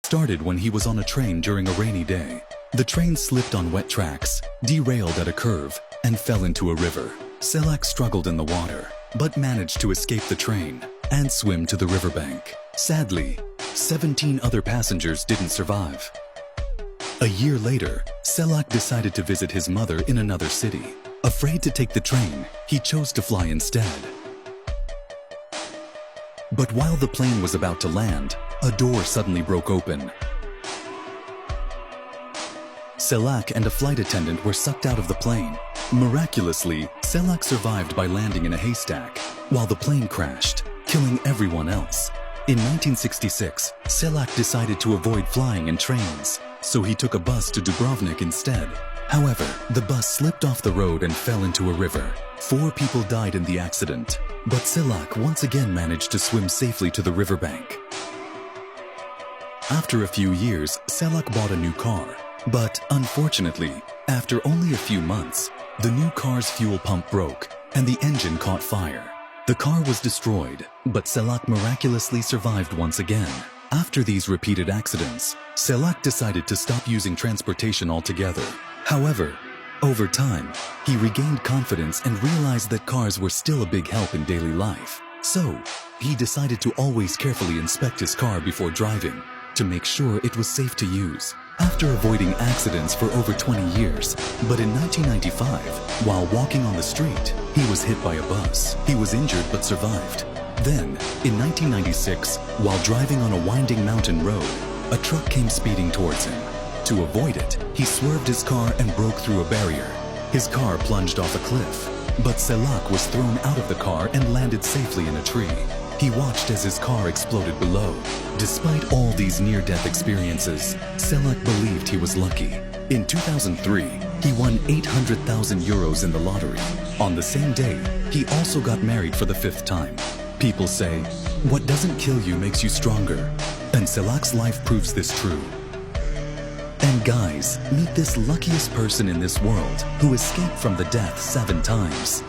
started when he was on a train during a rainy day. The train slipped on wet tracks, derailed at a curve, and fell into a river. Salak struggled in the water, but managed to escape the train and swim to the riverbank. Sadly, 17 other passengers didn't survive. A year later, Salak decided to visit his mother in another city. Afraid to take the train, he chose to fly instead. But while the plane was about to land, a door suddenly broke open. Salak and a flight attendant were sucked out of the plane. Miraculously, Salak survived by landing in a haystack, while the plane crashed, killing everyone else. In 1966, Salak decided to avoid flying in trains, so he took a bus to Dubrovnik instead. However, the bus slipped off the road and fell into a river. 4 people died in the accident, but Salak once again managed to swim safely to the riverbank. After a few years, Salak bought a new car, but unfortunately, after only a few months, the new car's fuel pump broke and the engine caught fire. The car was destroyed, but Salak miraculously survived once again. After these repeated accidents, Salak decided to stop using transportation altogether. However, over time, he regained confidence and realized that cars were still a big help in daily life. So, he decided to always carefully inspect his car before driving to make sure it was safe to use. After avoiding accidents for over 20 years, but in 1995, while walking on the street, he was hit by a bus. He was injured but survived. Then, in 1996, while driving on a winding mountain road, a truck came speeding towards him. To avoid it, he swerved his car and broke through a barrier. His car plunged off a cliff, but Salak was thrown out of the car and landed safely in a tree. He watched as his car exploded below. Despite all these near-death experiences, Salak believed he was lucky. In 2003, he won 800,000 euros in the lottery. On the same day, he also got married for the 5th time. People say, what doesn't kill you makes you stronger. And Salak's life proves this true. And guys, meet this luckiest person in this world who escaped from the death 7 times.